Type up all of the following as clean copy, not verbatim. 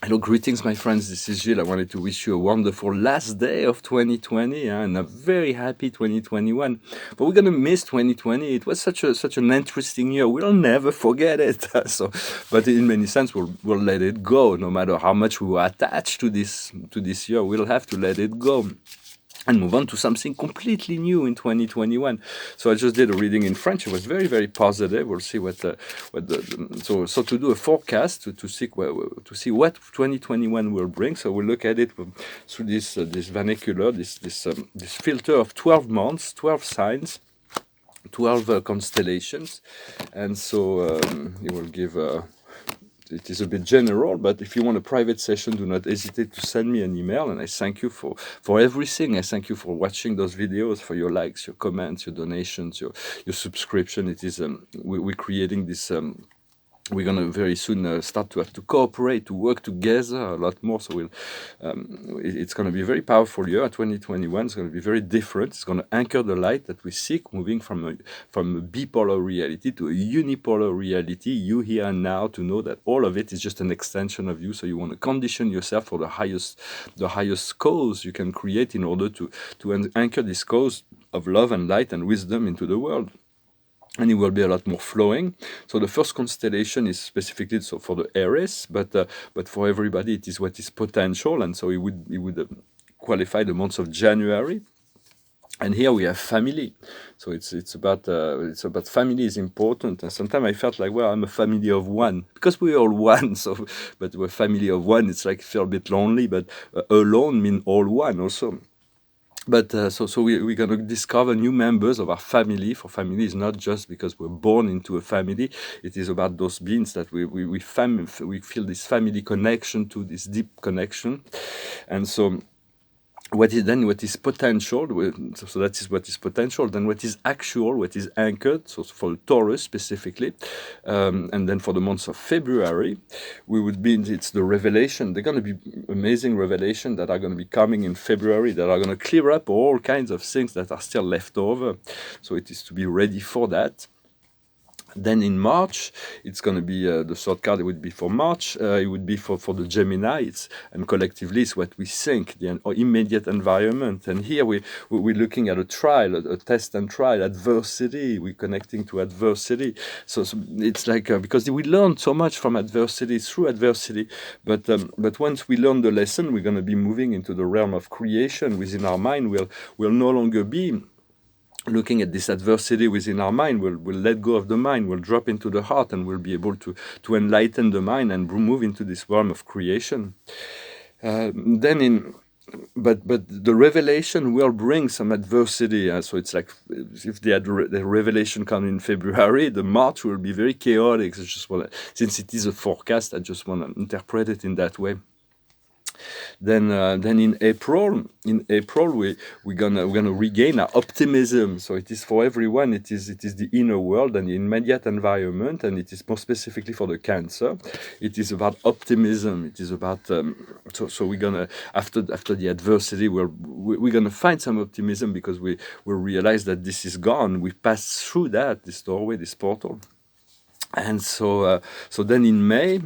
Hello, greetings, my friends. This is Gilles. I wanted to wish you a wonderful last day of 2020 and a very happy 2021. But we're gonna miss 2020. It was such an interesting year. We'll never forget it. But in many sense, we'll let it go. No matter how much we were attached to this year, we'll have to let it go and move on to something completely new in 2021. So I just did a reading in French. It was very positive. We'll see so to do a forecast to see what 2021 will bring. So we'll look at it through this vernacular, this filter of 12 months, 12 signs, 12 constellations, and so it will give. It is a bit general, but if you want a private session, do not hesitate to send me an email. And I thank you for everything. I thank you for watching those videos, for your likes, your comments, your donations, your subscription. It is we're creating this. We're going to very soon start to have to cooperate, to work together a lot more. So it's going to be a very powerful year. 2021 is going to be very different. It's going to anchor the light that we seek, moving from a bipolar reality to a unipolar reality, you here and now, to know that all of it is just an extension of you. So you want to condition yourself for the highest cause you can create in order to anchor this cause of love and light and wisdom into the world. And it will be a lot more flowing. So the first constellation is specifically so for the Aries, but for everybody it is what is potential, and so it would qualify the months of January. And here we have family. So it's about family is important. And sometimes I felt like, well, I'm a family of one, because we're all one. So, but we're a family of one. It's like feel a bit lonely, but alone mean all one also. But so we're going to discover new members of our family. For family is not just because we're born into a family. It is about those beings that we feel this family connection, to this deep connection. And so what is potential, so that is what is potential, then what is actual, what is anchored, so for Taurus specifically, and then for the months of February, it's the revelation. They're going to be amazing revelation that are going to be coming in February, that are going to clear up all kinds of things that are still left over. So it is to be ready for that. Then in March, it's going to be the third card. It would be for March. It would be for the Gemini. And collectively, it's what we think, the immediate environment. And here we're looking at a trial, a test and trial, adversity. We're connecting to adversity. So it's like because we learn so much from adversity, through adversity. But once we learn the lesson, we're going to be moving into the realm of creation within our mind. We'll no longer be looking at this adversity within our mind. We'll let go of the mind, we'll drop into the heart, and we'll be able to enlighten the mind and move into this realm of creation. But the revelation will bring some adversity. So it's like if the revelation comes in February, the March will be very chaotic. Since it is a forecast, I just want to interpret it in that way. Then in April we're gonna regain our optimism. So it is for everyone. It is the inner world and the immediate environment, and it is more specifically for the Cancer. It is about optimism. It is about so we're gonna after the adversity we're gonna find some optimism, because we realize that this is gone. We passed through this doorway, this portal, and so then in May.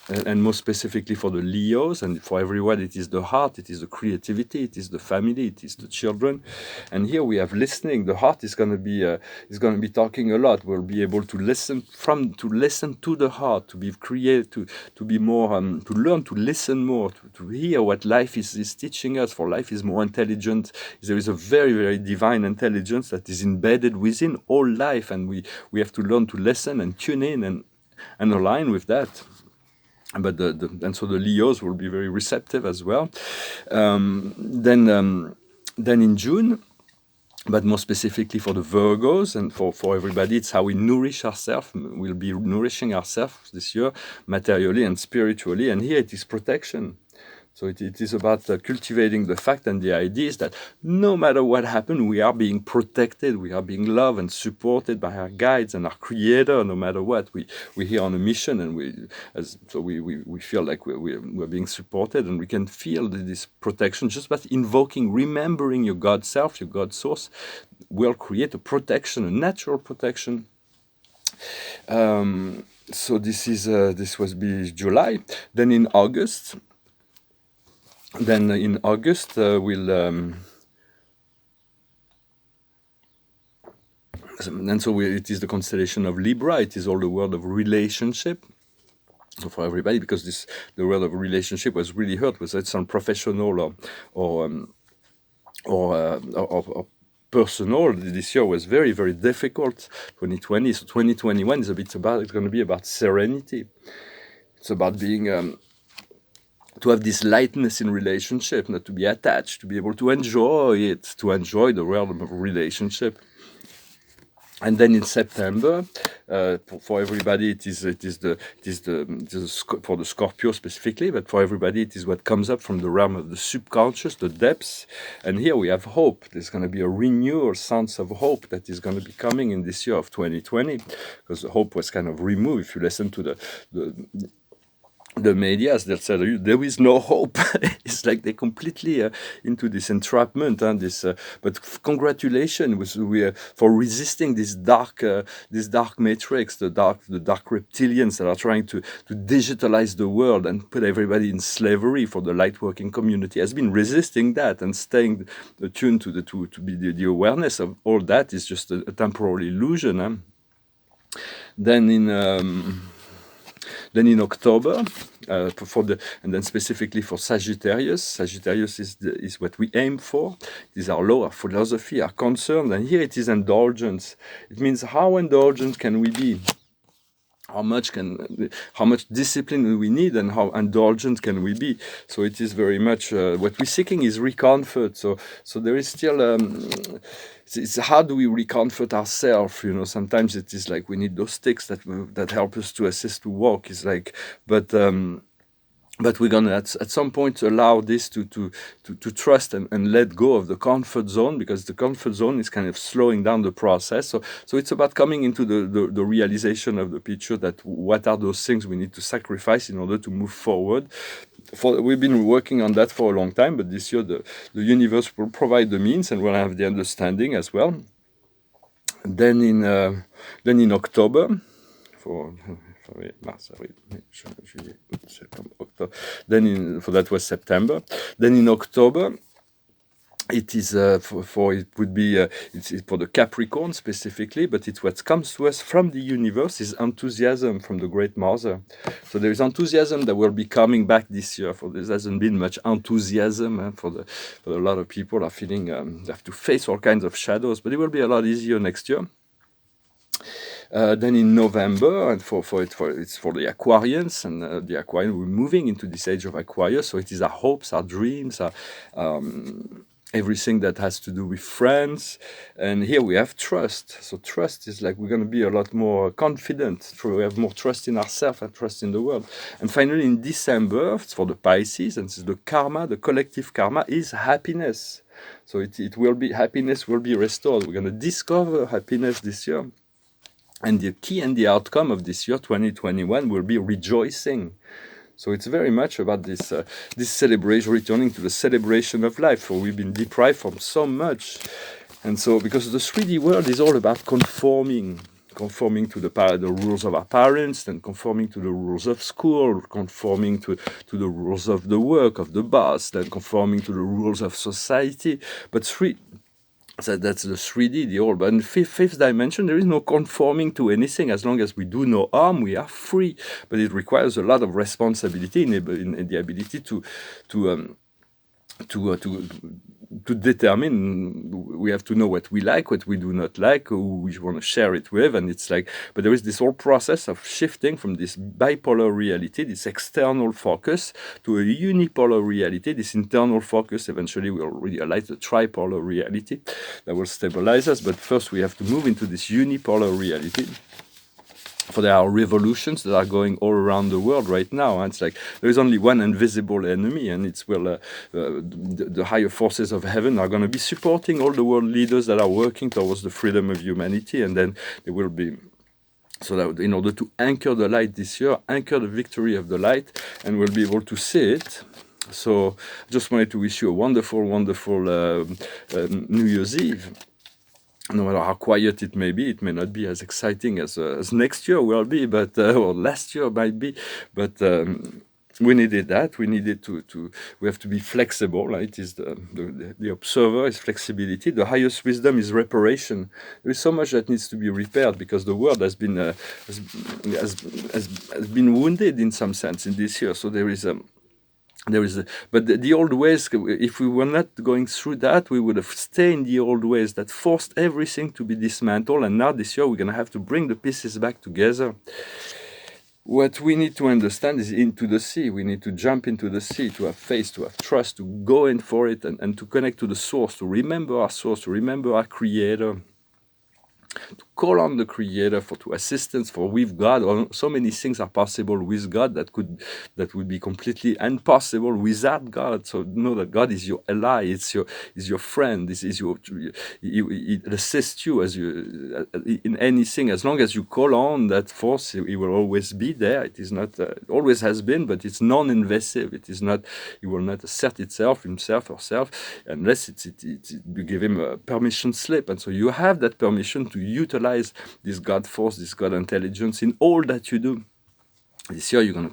And more specifically for the Leos, and for everyone, it is the heart, it is the creativity, it is the family, it is the children. And here we have listening. The heart is going to be talking a lot. We'll be able to listen to the heart, to be creative, to be more, to learn to listen more, to hear what life is teaching us. For life is more intelligent. There is a very, very divine intelligence that is embedded within all life, and we have to learn to listen and tune in and align with that. But and so the Leos will be very receptive as well. Then in June, but more specifically for the Virgos and for everybody, it's how we nourish ourselves. We'll be nourishing ourselves this year, materially and spiritually. And here it is protection. So it is about cultivating the fact and the ideas that no matter what happens, we are being protected, we are being loved and supported by our guides and our Creator. No matter what, we're here on a mission, and we feel like we're being supported, and we can feel this protection just by invoking, remembering your God self, your God source, will create a protection, a natural protection. So this was July. Then in August, Then in August, it is the constellation of Libra. It is all the world of relationship. So for everybody, because the world of relationship was really hurt, was it some professional or um, or personal. This year was very, very difficult. 2020, so 2021 is it's going to be about serenity. It's about being to have this lightness in relationship, not to be attached, to be able to enjoy it, to enjoy the world of relationship. And then in September, for everybody, it is for the Scorpio specifically, but for everybody, it is what comes up from the realm of the subconscious, the depths. And here we have hope. There's going to be a renewal sense of hope that is going to be coming in this year of 2020, because the hope was kind of removed. If you listen to the media, they'll say there is no hope. It's like they're completely into this entrapment and but congratulations for resisting this dark matrix, the dark reptilians that are trying to digitalize the world and put everybody in slavery. For the light working community has been resisting that and staying attuned to the awareness of all that is just a temporal illusion. Then in October, and then specifically for Sagittarius. Sagittarius is what we aim for. It is our law, our philosophy, our concern. And here it is indulgence. It means how indulgent can we be? How much discipline do we need, and how indulgent can we be? So it is very much what we're seeking is recomfort. So there is still it's how do we recomfort ourselves? Sometimes it is like we need those sticks that help us to assist to walk. It's like, but we're gonna at some point allow this to trust and let go of the comfort zone, because the comfort zone is kind of slowing down the process. So it's about coming into the realization of the picture that what are those things we need to sacrifice in order to move forward. We've been working on that for a long time, but this year the universe will provide the means, and we'll have the understanding as well. Then in October, that was September. Then in October, it is it's for the Capricorn specifically, but it's what comes to us from the universe is enthusiasm from the Great Mother. So there is enthusiasm that will be coming back this year. For there hasn't been much enthusiasm for a lot of people are feeling they have to face all kinds of shadows, but it will be a lot easier next year. Then in November, and it's for the Aquarians, and the Aquarian, we're moving into this age of Aquarius. So it is our hopes, our dreams, everything that has to do with friends. And here we have trust. So trust is like we're going to be a lot more confident. We have more trust in ourselves and trust in the world. And finally, in December, it's for the Pisces, and the karma, the collective karma is happiness. So it will be, happiness will be restored. We're going to discover happiness this year. And the key and the outcome of this year, 2021, will be rejoicing. So it's very much about this celebration, returning to the celebration of life, for we've been deprived from so much. And so, because the 3D world is all about conforming to the rules of our parents, and conforming to the rules of school, conforming to the rules of the work, of the boss, then conforming to the rules of society. But so that's the 3D, the old. But in fifth dimension, there is no conforming to anything. As long as we do no harm, we are free. But it requires a lot of responsibility in the ability to determine. We have to know what we like, what we do not like, who we want to share it with, and it's like. But there is this whole process of shifting from this bipolar reality, this external focus, to a unipolar reality. This internal focus eventually will realize the tripolar reality that will stabilize us. But first, we have to move into this unipolar reality. For there are revolutions that are going all around the world right now. And it's like there is only one invisible enemy, and it's the higher forces of heaven are going to be supporting all the world leaders that are working towards the freedom of humanity. And then there will be, so that in order to anchor the light this year, anchor the victory of the light, and we'll be able to see it. So just wanted to wish you a wonderful, wonderful New Year's Eve. No matter how quiet it may not be as exciting as next year will be, but or last year might be. But we needed that. We needed we have to be flexible. Right? It is the observer is flexibility. The highest wisdom is reparation. There is so much that needs to be repaired because the world has been has been wounded in some sense in this year. So there is but the old ways, if we were not going through that, we would have stayed in the old ways that forced everything to be dismantled. And now this year, we're going to have to bring the pieces back together. What we need to understand is into the sea. We need to jump into the sea, to have faith, to have trust, to go in for it, and to connect to the source, to remember our source, to remember our creator, to call on the creator to assistance, for with God so many things are possible with God that would be completely impossible without God. So know that God is your ally, is your friend. This is he assists you as you in anything. As long as you call on that force, he will always be there. It is not it always has been, but it's non-invasive. It is not. It will not assert himself herself, unless you give him a permission slip. And so you have that permission to utilize this God force, this God intelligence in all that you do. This year, we're gonna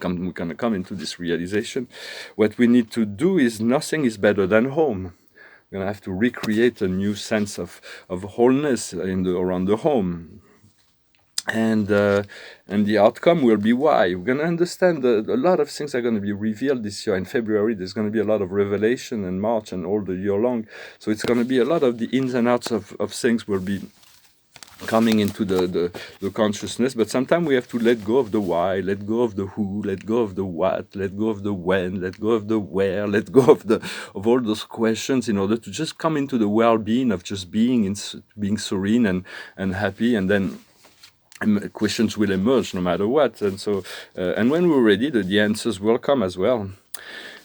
come into this realization. What we need to do is nothing is better than home. We're gonna have to recreate a new sense of wholeness around the home. And the outcome will be why. We're going to understand a lot of things are going to be revealed this year. In February, there's going to be a lot of revelation, and March and all the year long. So it's going to be a lot of the ins and outs of things will be coming into the consciousness. But sometimes we have to let go of the why, let go of the who, let go of the what, let go of the when, let go of the where, let go of all those questions in order to just come into the well-being of just being serene and happy. And then questions will emerge no matter what. And so, and when we're ready, the answers will come as well.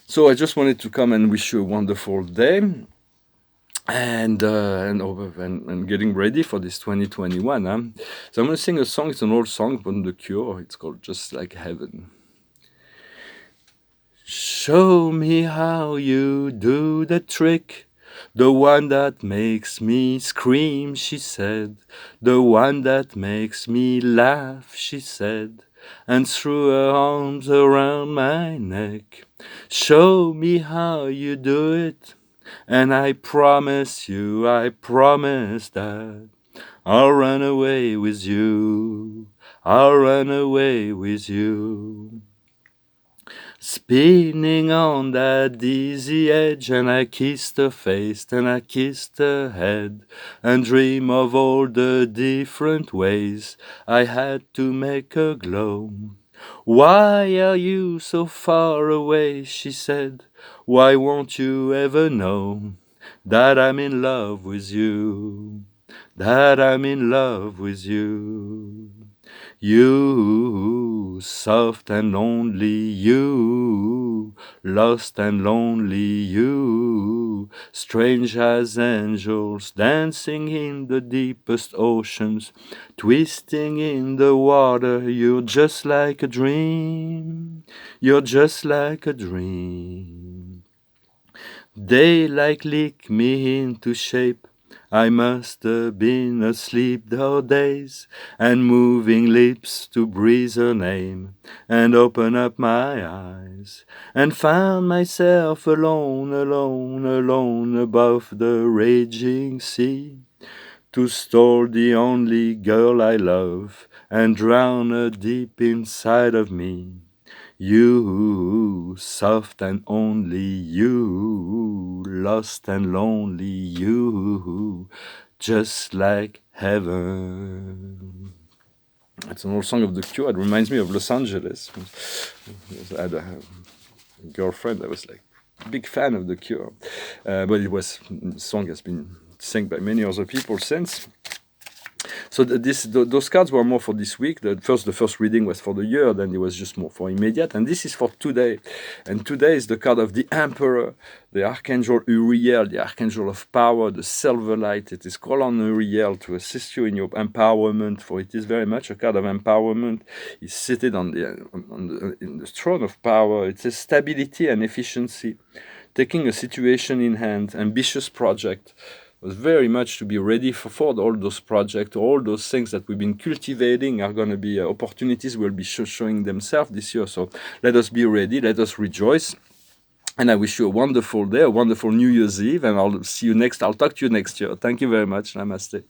So I just wanted to come and wish you a wonderful day, and getting ready for this 2021. So I'm going to sing a song. It's an old song from The Cure. It's called Just Like Heaven. Show me how you do the trick. The one that makes me scream, she said. The one that makes me laugh, she said. And threw her arms around my neck. Show me how you do it. And I promise that I'll run away with you. I'll run away with you. Spinning on that dizzy edge, and I kissed her face, and I kissed her head, and dream of all the different ways I had to make her glow. Why are you so far away, she said, why won't you ever know that I'm in love with you, that I'm in love with you. You, soft and lonely, you, lost and lonely, you, strange as angels dancing in the deepest oceans, twisting in the water. You're just like a dream, you're just like a dream. Daylight licked me into shape. I must have been asleep those days, and moving lips to breathe her name, and open up my eyes, and found myself alone, alone, alone above the raging sea, to stole the only girl I love, and drown her deep inside of me. You, soft and only you, lost and lonely you, just like heaven. It's an old song of The Cure. It reminds me of Los Angeles. I had a girlfriend that was like a big fan of The Cure, but the song has been sung by many other people since. So those cards were more for this week. The first reading was for the year, then it was just more for immediate. And this is for today. And today is the card of the Emperor, the Archangel Uriel, the Archangel of Power, the Silver Light. It is called on Uriel to assist you in your empowerment, for it is very much a card of empowerment. He's seated in the throne of power. It says stability and efficiency, taking a situation in hand, ambitious project, was very much to be ready for all those projects, all those things that we've been cultivating are going to be opportunities will be showing themselves this year. So let us be ready, let us rejoice. And I wish you a wonderful day, a wonderful New Year's Eve, and I'll talk to you next year. Thank you very much. Namaste.